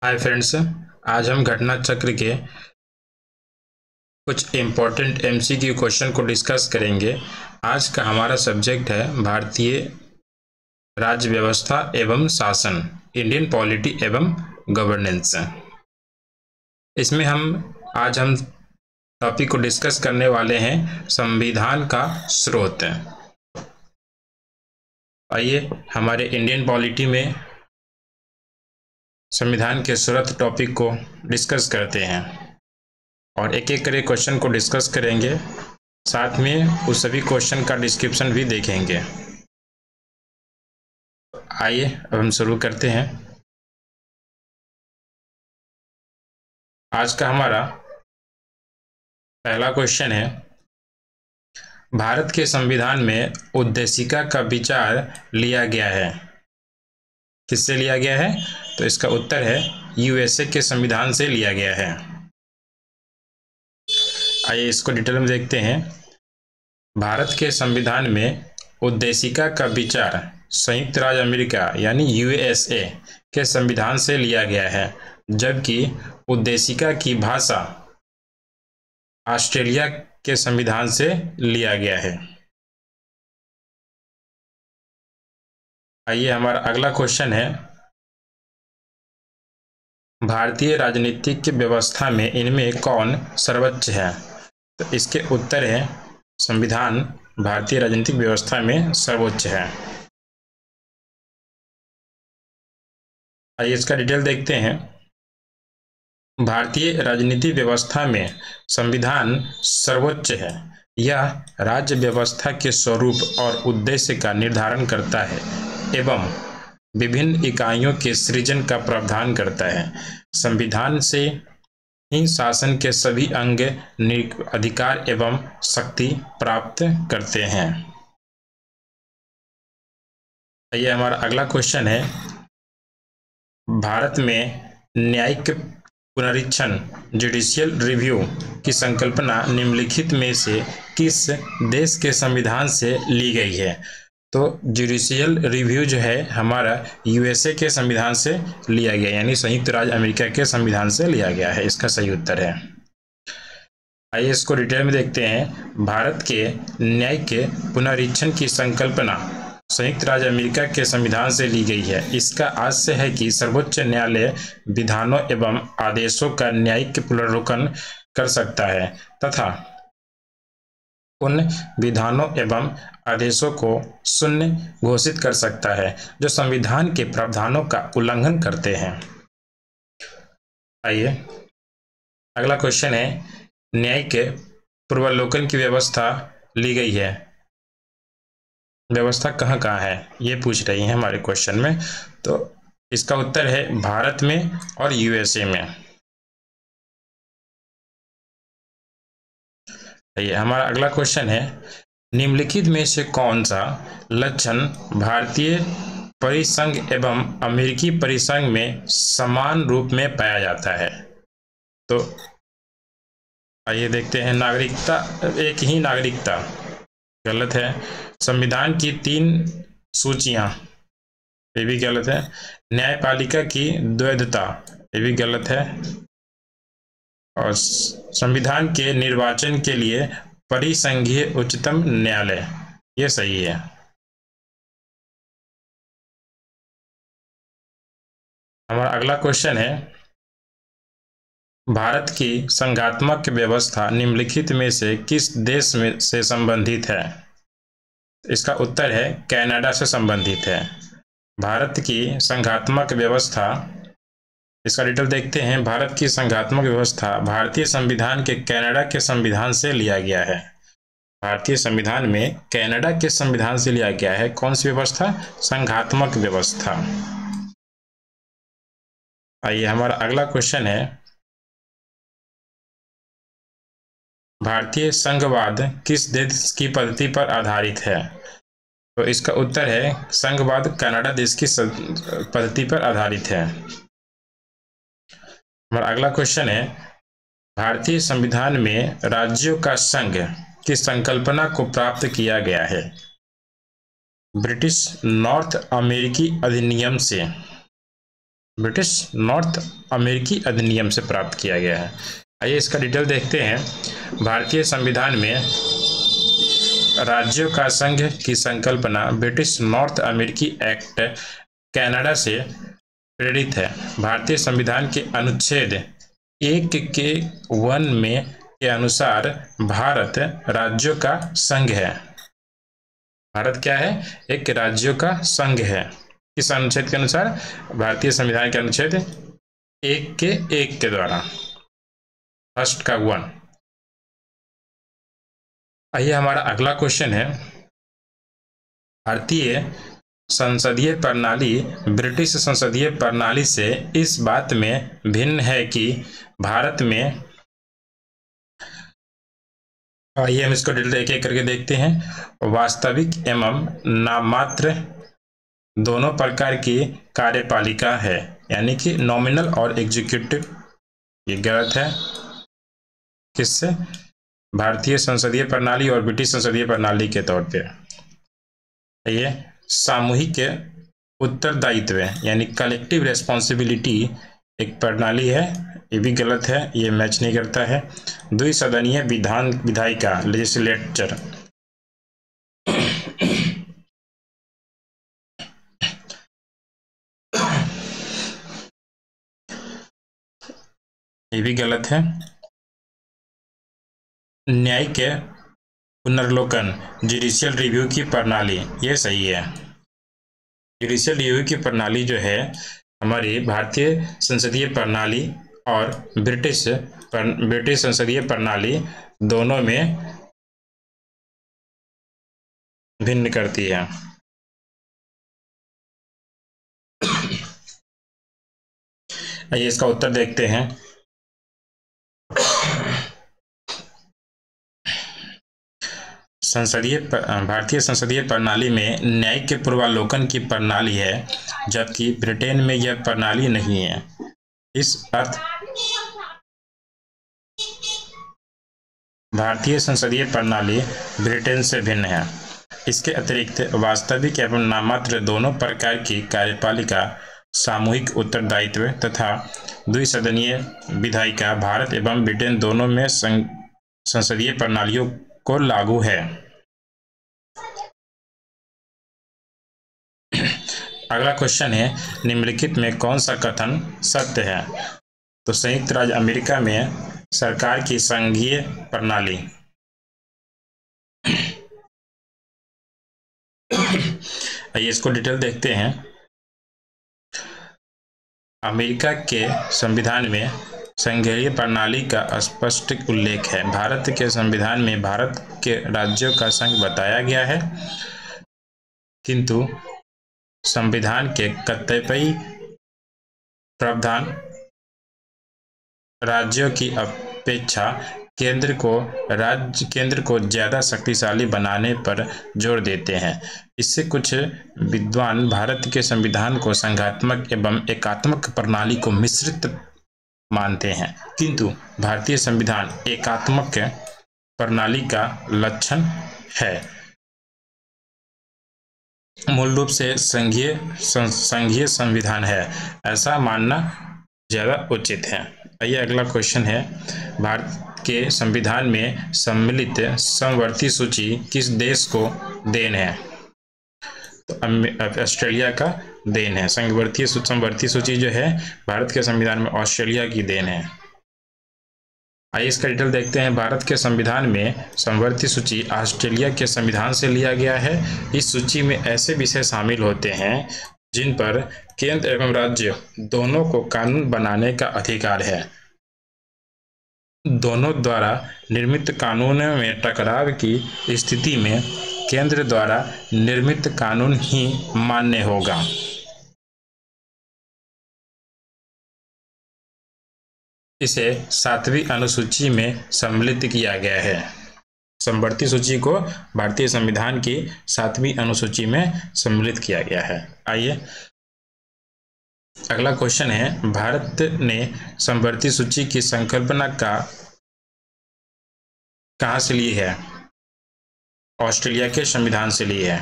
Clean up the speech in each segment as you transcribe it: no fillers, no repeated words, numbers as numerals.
Hi friends, आज हम घटना चक्र के कुछ इम्पोर्टेंट एमसीक्यू क्वेश्चन को डिस्कस करेंगे। आज का हमारा सब्जेक्ट है भारतीय राज्य व्यवस्था एवं शासन, इंडियन पॉलिटी एवं गवर्नेंस। इसमें आज हम टॉपिक को डिस्कस करने वाले हैं संविधान का स्रोत। आइए हमारे इंडियन पॉलिटी में संविधान के स्रोत टॉपिक को डिस्कस करते हैं और एक एक करके क्वेश्चन को डिस्कस करेंगे। साथ में उस सभी क्वेश्चन का डिस्क्रिप्शन भी देखेंगे। आइए अब हम शुरू करते हैं। आज का हमारा पहला क्वेश्चन है, भारत के संविधान में उद्देशिका का विचार लिया गया है। किससे लिया गया है? तो इसका उत्तर है यूएसए के संविधान से लिया गया है। आइए इसको डिटेल में देखते हैं। भारत के संविधान में उद्देशिका का विचार संयुक्त राज्य अमेरिका यानी यूएसए के संविधान से लिया गया है, जबकि उद्देशिका की भाषा ऑस्ट्रेलिया के संविधान से लिया गया है। आइए हमारा अगला क्वेश्चन है, भारतीय राजनीतिक व्यवस्था में इनमें कौन सर्वोच्च है? तो इसके उत्तर है संविधान भारतीय राजनीतिक व्यवस्था में सर्वोच्च है। आइए इसका डिटेल देखते हैं। भारतीय राजनीतिक व्यवस्था में संविधान सर्वोच्च है। यह राज्य व्यवस्था के स्वरूप और उद्देश्य का निर्धारण करता है एवं विभिन्न इकाइयों के सृजन का प्रावधान करता है। संविधान से ही शासन के सभी अंग अधिकार एवं शक्ति प्राप्त करते हैं। ये हमारा अगला क्वेश्चन है, भारत में न्यायिक पुनरीक्षण जुडिशियल रिव्यू की संकल्पना निम्नलिखित में से किस देश के संविधान से ली गई है? तो जुडिशियल रिव्यू जो है हमारा यूएसए के संविधान से लिया गया, यानी संयुक्त राज्य अमेरिका के संविधान से लिया गया है। इसका सही उत्तर है। आइए इसको डिटेल में देखते हैं। भारत के न्यायिक पुनरीक्षण की संकल्पना संयुक्त राज्य अमेरिका के संविधान से ली गई है। इसका आशय है कि सर्वोच्च न्यायालय विधानों एवं आदेशों का न्यायिक पुनर्लोकन कर सकता है तथा उन विधानों एवं आदेशों को शून्य घोषित कर सकता है जो संविधान के प्रावधानों का उल्लंघन करते हैं। आइए अगला क्वेश्चन है, न्यायिक पूर्वावलोकन की व्यवस्था ली गई है। व्यवस्था कहाँ कहाँ है ये पूछ रही है हमारे क्वेश्चन में। तो इसका उत्तर है भारत में और यूएसए में। ये हमारा अगला क्वेश्चन है, निम्नलिखित में से कौन सा लक्षण भारतीय परिसंघ एवं अमेरिकी परिसंघ में समान रूप में पाया जाता है? तो आइए देखते हैं। नागरिकता, एक ही नागरिकता, गलत है। संविधान की 3 सूचियां, ये भी गलत है। न्यायपालिका की द्वैधता, ये भी गलत है। और संविधान के निर्वाचन के लिए परिसंघीय उच्चतम न्यायालय, ये सही है। हमारा अगला क्वेश्चन है, भारत की संघात्मक व्यवस्था निम्नलिखित में से किस देश में से संबंधित है? इसका उत्तर है कनाडा से संबंधित है। भारत की संघात्मक व्यवस्था, इसका डिटेल देखते हैं। भारत की संघात्मक व्यवस्था भारतीय संविधान के कनाडा के संविधान से लिया गया है। भारतीय संविधान में कनाडा के संविधान से लिया गया है। कौन सी व्यवस्था? संघात्मक व्यवस्था। आइए हमारा अगला क्वेश्चन है, भारतीय संघवाद किस देश की पद्धति पर आधारित है? तो इसका उत्तर है संघवाद कनाडा देश की पद्धति पर आधारित है। हमारा अगला क्वेश्चन है, भारतीय संविधान में राज्यों का संघ की संकल्पना को प्राप्त किया गया है? ब्रिटिश नॉर्थ अमेरिकी अधिनियम से। ब्रिटिश नॉर्थ अमेरिकी अधिनियम से प्राप्त किया गया है। आइए इसका डिटेल देखते हैं। भारतीय संविधान में राज्यों का संघ की संकल्पना ब्रिटिश नॉर्थ अमेरिकी एक्ट कनाडा से प्रेरित है। भारतीय संविधान के अनुच्छेद 1 के 1 में के अनुसार भारत राज्यों का संघ है। भारत क्या है? एक राज्यों का संघ है। किस अनुच्छेद के अनुसार? भारतीय संविधान के अनुच्छेद 1 के 1 के द्वारा, फर्स्ट का 1। आइए हमारा अगला क्वेश्चन है, भारतीय संसदीय प्रणाली ब्रिटिश संसदीय प्रणाली से इस बात में भिन्न है कि भारत में, आइए हम इसको डिटेल एक एक करके देखते हैं। वास्तविक एवं नाममात्र दोनों प्रकार की कार्यपालिका है, यानी कि नॉमिनल और एग्जीक्यूटिव। ये गलत है। किससे? भारतीय संसदीय प्रणाली और ब्रिटिश संसदीय प्रणाली के तौर पे। ये सामूहिक उत्तरदायित्व यानी कलेक्टिव रेस्पॉन्सिबिलिटी एक प्रणाली है, ये भी गलत है, ये मैच नहीं करता है। द्विसदनीय विधायिका लेजिस्लेचर, ये भी गलत है। न्यायिक पुनर्लोकन जुडिशियल रिव्यू की प्रणाली, ये सही है। जुडिशियल रिव्यू की प्रणाली जो है हमारी भारतीय संसदीय प्रणाली और ब्रिटिश संसदीय प्रणाली दोनों में भिन्न करती है। आइए इसका उत्तर देखते हैं। भारतीय संसदीय प्रणाली में न्यायिक पूर्वालोकन की प्रणाली है, जबकि ब्रिटेन में यह प्रणाली नहीं है। इस अर्थ भारतीय संसदीय प्रणाली ब्रिटेन से भिन्न है। इसके अतिरिक्त वास्तविक एवं नाममात्र दोनों प्रकार की कार्यपालिका, सामूहिक उत्तरदायित्व तथा द्विसदनीय विधायिका भारत एवं ब्रिटेन दोनों में संसदीय प्रणालियों को लागू है। अगला क्वेश्चन है, निम्नलिखित में कौन सा कथन सत्य है? तो संयुक्त राज्य अमेरिका में सरकार की संघीय प्रणाली, आइए इसको डिटेल देखते हैं। अमेरिका के संविधान में संघीय प्रणाली का स्पष्ट उल्लेख है। भारत के संविधान में भारत के राज्यों का संघ बताया गया है, किंतु संविधान के कतिपय प्रावधान राज्यों की अपेक्षा केंद्र को ज्यादा शक्तिशाली बनाने पर जोर देते हैं। इससे कुछ विद्वान भारत के संविधान को संघात्मक एवं एकात्मक प्रणाली को मिश्रित मानते हैं, किंतु भारतीय संविधान एकात्मक प्रणाली का लक्षण है। मूल रूप से संघीय संविधान है, ऐसा मानना ज्यादा उचित है। आइए अगला क्वेश्चन है, भारत के संविधान में सम्मिलित समवर्ती सूची किस देश को देन है? तो ऑस्ट्रेलिया का देन है। समवर्ती सूची जो है भारत के संविधान में ऑस्ट्रेलिया की देन है। आइए इसका डिटेल देखते हैं। भारत के संविधान में समवर्ती सूची ऑस्ट्रेलिया के संविधान से लिया गया है। इस सूची में ऐसे विषय शामिल होते हैं जिन पर केंद्र एवं राज्य दोनों को कानून बनाने का अधिकार है। दोनों द्वारा निर्मित कानून में टकराव की स्थिति में केंद्र द्वारा निर्मित कानून ही मान्य होगा। इसे 7वीं अनुसूची में सम्मिलित किया गया है। समवर्ती सूची को भारतीय संविधान की 7वीं अनुसूची में सम्मिलित किया गया है। आइए अगला क्वेश्चन है, भारत ने समवर्ती सूची की संकल्पना कहाँ से ली है? ऑस्ट्रेलिया के संविधान से ली है।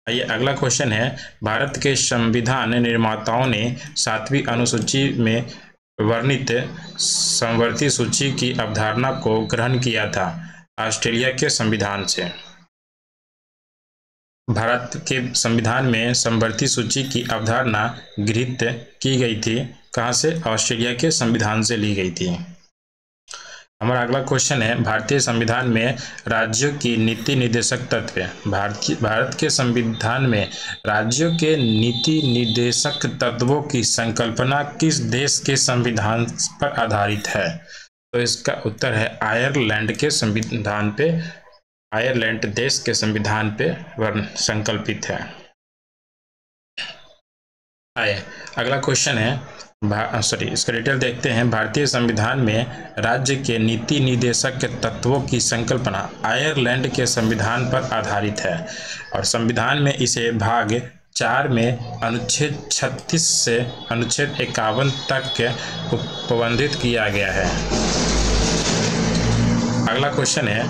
ये अगला क्वेश्चन है, भारत के संविधान निर्माताओं ने 7वीं अनुसूची में वर्णित समवर्ती सूची की अवधारणा को ग्रहण किया था ऑस्ट्रेलिया के संविधान से। भारत के संविधान में समवर्ती सूची की अवधारणा गृहीत की गई थी, कहाँ से? ऑस्ट्रेलिया के संविधान से ली गई थी। हमारा अगला क्वेश्चन है, भारतीय संविधान में राज्यों की नीति निर्देशक तत्व। भारत के संविधान में राज्यों के नीति निर्देशक तत्वों की संकल्पना किस देश के संविधान पर आधारित है? तो इसका उत्तर है आयरलैंड के संविधान पे। आयरलैंड देश के संविधान पे संकल्पित है। अगला क्वेश्चन है, इसका डिटेल देखते हैं। भारतीय संविधान में राज्य के नीति निर्देशक तत्वों की संकल्पना आयरलैंड के संविधान पर आधारित है और संविधान में इसे भाग 4 में अनुच्छेद 36 से अनुच्छेद 51 तक उपबंधित किया गया है। अगला क्वेश्चन है,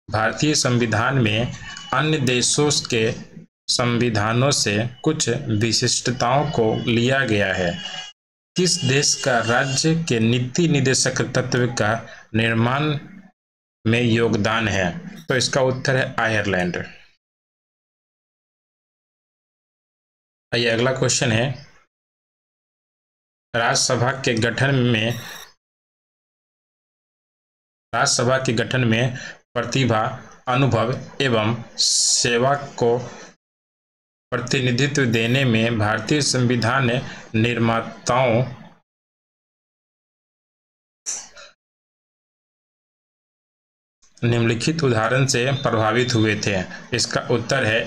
भारतीय संविधान में अन्य देशों के संविधानों से कुछ विशिष्टताओं को लिया गया है। किस देश का राज्य के नीति निर्देशक तत्व का निर्माण में योगदान है? तो इसका उत्तर है आयरलैंड। ये अगला क्वेश्चन है, राज्यसभा के गठन में प्रतिभा, अनुभव एवं सेवा को प्रतिनिधित्व देने में भारतीय संविधान निर्माताओं निम्नलिखित उदाहरण से प्रभावित हुए थे। इसका उत्तर है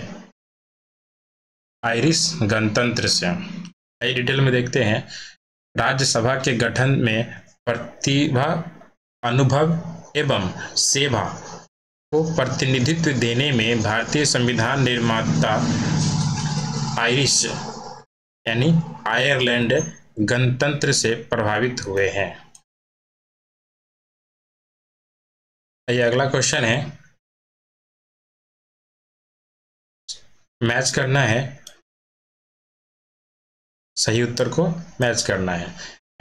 आयरिश गणतंत्र से। आइए डिटेल में देखते हैं। राज्यसभा के गठन में प्रतिभा, अनुभव एवं सेवा को प्रतिनिधित्व देने में भारतीय संविधान निर्माता आयरिश यानी आयरलैंड गणतंत्र से प्रभावित हुए हैं। ये अगला क्वेश्चन है, मैच करना है, सही उत्तर को मैच करना है।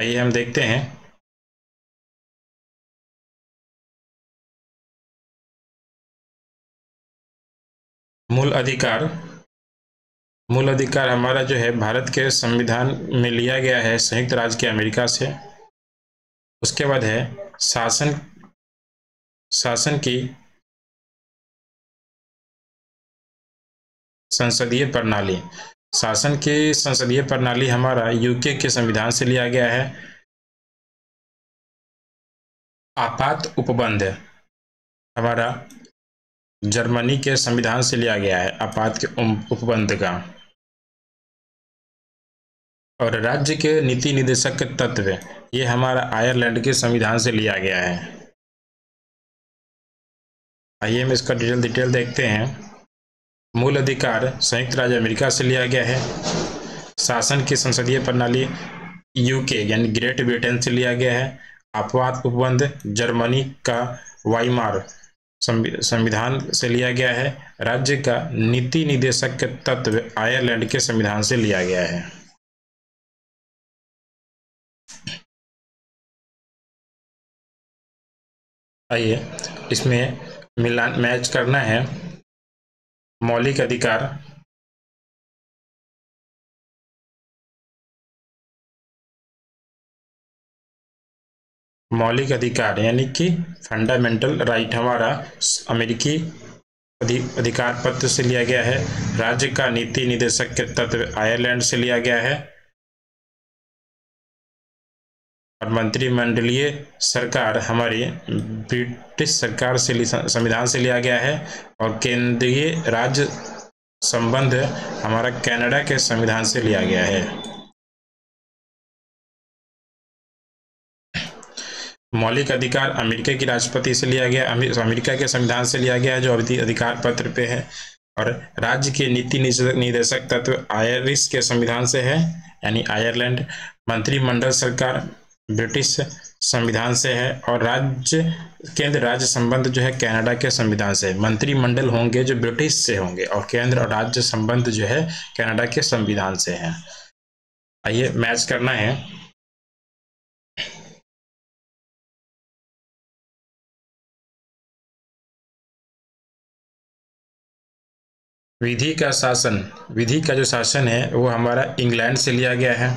आइए हम देखते हैं। मूल अधिकार हमारा जो है भारत के संविधान में लिया गया है संयुक्त राज्य के अमेरिका से। उसके बाद है शासन की संसदीय प्रणाली। शासन की संसदीय प्रणाली हमारा यूके के संविधान से लिया गया है। आपात उपबंध हमारा जर्मनी के संविधान से लिया गया है, आपात के उपबंध का। और राज्य के नीति निर्देशक तत्व ये हमारा आयरलैंड के संविधान से लिया गया है। आइए हम इसका डिटेल देखते हैं। मूल अधिकार संयुक्त राज्य अमेरिका से लिया गया है। शासन की संसदीय प्रणाली यूके यानी ग्रेट ब्रिटेन से लिया गया है। आपात उपबंध जर्मनी का वाइमार संविधान से लिया गया है। राज्य का नीति निर्देशक तत्व आयरलैंड के संविधान से लिया गया है। आइए इसमें मिलान मैच करना है। मौलिक अधिकार यानी कि फंडामेंटल राइट हमारा अमेरिकी अधिकार पत्र से लिया गया है। राज्य का नीति निर्देशक के तत्व आयरलैंड से लिया गया है। और मंत्रिमंडलीय सरकार हमारी ब्रिटिश सरकार से संविधान से लिया गया है। और केंद्रीय राज्य संबंध हमारा कनाडा के संविधान से लिया गया है। मौलिक अधिकार अमेरिका की राष्ट्रपति से लिया गया, अमेरिका के संविधान से लिया गया है जो अधिकार पत्र पे है। और राज्य के नीति निर्देशक तत्व आयरिश के संविधान से है यानी आयरलैंड। मंत्रिमंडल सरकार ब्रिटिश संविधान से है, और केंद्र राज्य संबंध जो है कनाडा के संविधान से। मंत्रिमंडल होंगे जो ब्रिटिश से होंगे, और केंद्र और राज्य संबंध जो है कनाडा के संविधान से है। आइए मैच करना है। विधि का जो शासन है वो हमारा इंग्लैंड से लिया गया है।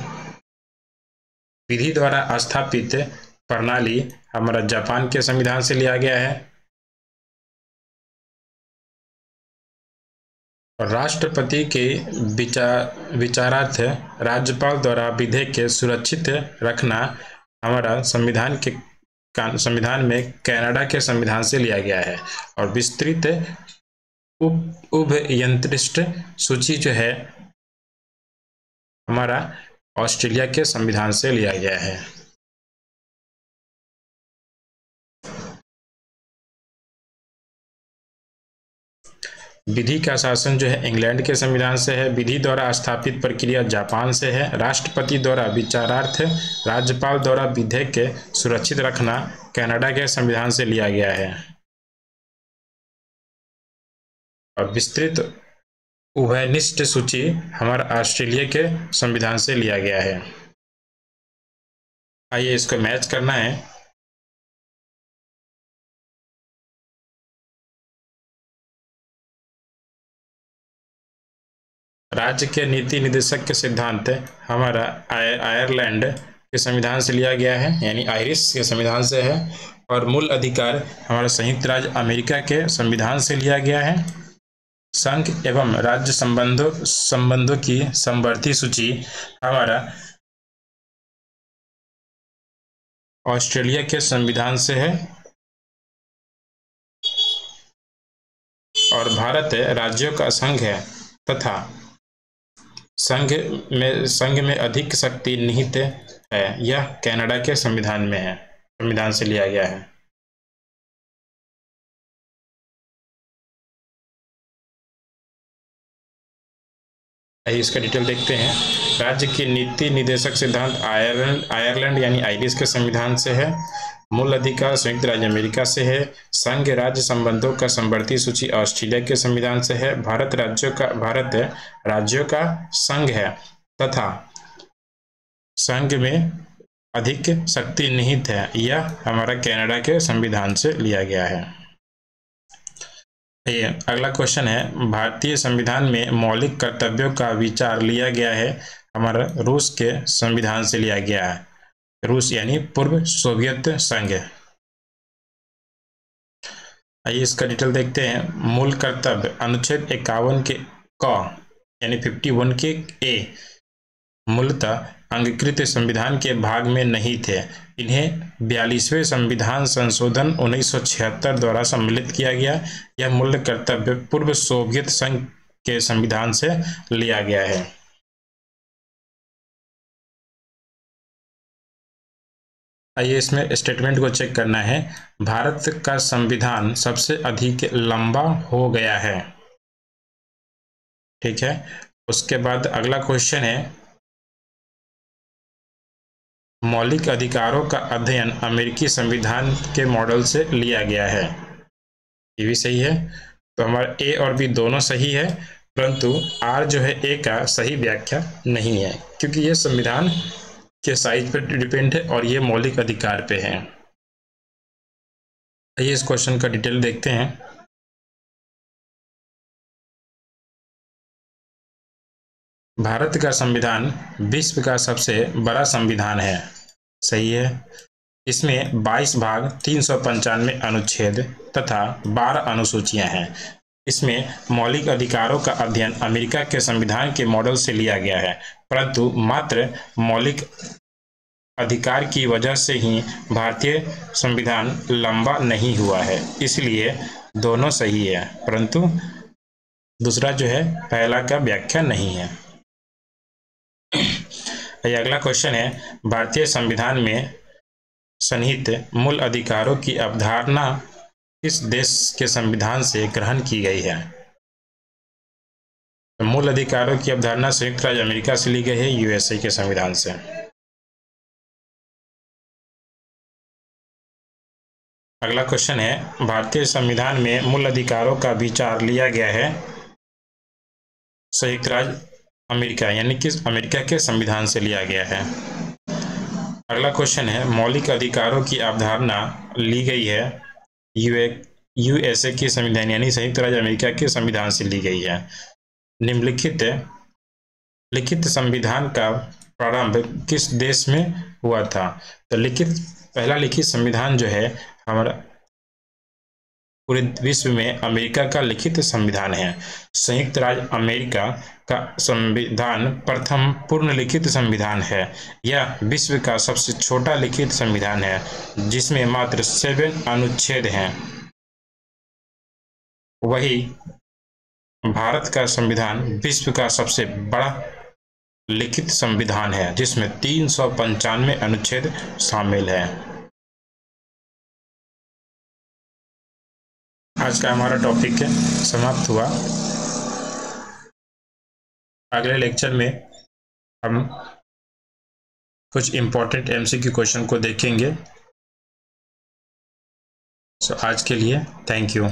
विधि द्वारा स्थापित प्रणाली हमारा जापान के संविधान से लिया गया है। और राष्ट्रपति के विचारार्थ राज्यपाल द्वारा विधेयक के सुरक्षित रखना हमारा संविधान में कनाडा के संविधान से लिया गया है। और विस्तृत उभयनिष्ठ सूची जो है हमारा ऑस्ट्रेलिया के संविधान से लिया गया है। विधि का शासन जो है इंग्लैंड के संविधान से है। विधि द्वारा स्थापित प्रक्रिया जापान से है। राष्ट्रपति द्वारा विचारार्थ राज्यपाल द्वारा विधेयक के सुरक्षित रखना कनाडा के संविधान से लिया गया है। और विस्तृत उभयनिष्ठ सूची हमारा ऑस्ट्रेलिया के संविधान से लिया गया है। आइए इसको मैच करना है। राज्य के नीति निदेशक के सिद्धांत हमारा आयरलैंड के संविधान से लिया गया है, यानी आयरिश के संविधान से है। और मूल अधिकार हमारा संयुक्त राज्य अमेरिका के संविधान से लिया गया है। संघ एवं राज्य संबंधों की समवर्ती सूची हमारा ऑस्ट्रेलिया के संविधान से है। और भारत राज्यों का संघ है तथा संघ में अधिक शक्ति निहित है। यह कनाडा के संविधान से लिया गया है। इसका डिटेल देखते हैं। राज्य की नीति निदेशक सिद्धांत आयरलैंड यानी आयरिश के संविधान से है। मूल अधिकार संयुक्त राज्य अमेरिका से है। संघ राज्य संबंधों का समवर्ती सूची ऑस्ट्रेलिया के संविधान से है। भारत राज्यों का संघ है तथा संघ में अधिक शक्ति निहित है। यह हमारा कनाडा के संविधान से लिया गया है। ये अगला क्वेश्चन है, भारतीय संविधान में मौलिक कर्तव्यों का विचार लिया गया है हमारा रूस के संविधान से लिया गया है। रूस यानी पूर्व सोवियत संघ। आइए इसका डिटेल देखते हैं। मूल कर्तव्य अनुच्छेद 51 के क यानी 51 के ए मूलतः अंगीकृत संविधान के भाग में नहीं थे। इन्हें 42वें संविधान संशोधन 1976 द्वारा सम्मिलित किया गया। यह मूल कर्तव्य पूर्व सोवियत संघ के संविधान से लिया गया है। आइए इसमें स्टेटमेंट को चेक करना है। भारत का संविधान सबसे अधिक लंबा हो गया है। ठीक है, उसके बाद अगला क्वेश्चन है, मौलिक अधिकारों का अध्ययन अमेरिकी संविधान के मॉडल से लिया गया है। ये भी सही है। तो हमारा ए और बी दोनों सही है, परंतु आर जो है ए का सही व्याख्या नहीं है, क्योंकि ये संविधान के साइज पर डिपेंड है और ये मौलिक अधिकार पे है। आइए इस क्वेश्चन का डिटेल देखते हैं। भारत का संविधान विश्व का सबसे बड़ा संविधान है। सही है। इसमें 22 भाग 395 अनुच्छेद तथा 12 अनुसूचियां हैं। इसमें मौलिक अधिकारों का अध्ययन अमेरिका के संविधान के मॉडल से लिया गया है, परंतु मात्र मौलिक अधिकार की वजह से ही भारतीय संविधान लंबा नहीं हुआ है। इसलिए दोनों सही है, परंतु दूसरा जो है पहला का व्याख्या नहीं है। अगला क्वेश्चन है, भारतीय संविधान में सन्निहित मूल अधिकारों की अवधारणा किस देश के संविधान से ग्रहण की गई है? मूल अधिकारों की अवधारणा संयुक्त राज्य अमेरिका से ली गई है, यूएसए के संविधान से। अगला क्वेश्चन है, भारतीय संविधान में मूल अधिकारों का विचार लिया गया है संयुक्त राज्य अमेरिका, यानी कि अमेरिका के संविधान से लिया गया है। अगला क्वेश्चन है, मौलिक अधिकारों की अवधारणा ली गई है यूएसए के संविधान, यानी संयुक्त राज्य अमेरिका के संविधान से ली गई है। लिखित संविधान का प्रारंभ किस देश में हुआ था? तो पहला लिखित संविधान जो है हमारा पूरे विश्व में अमेरिका का लिखित संविधान है। संयुक्त राज्य अमेरिका का संविधान प्रथम पूर्ण लिखित संविधान है। यह विश्व का सबसे छोटा लिखित संविधान है जिसमें मात्र 7 अनुच्छेद हैं। वही भारत का संविधान विश्व का सबसे बड़ा लिखित संविधान है जिसमें 395 अनुच्छेद शामिल है। आज का हमारा टॉपिक समाप्त हुआ। अगले लेक्चर में हम कुछ इम्पोर्टेंट एमसीक्यू क्वेश्चन को देखेंगे। आज के लिए थैंक यू।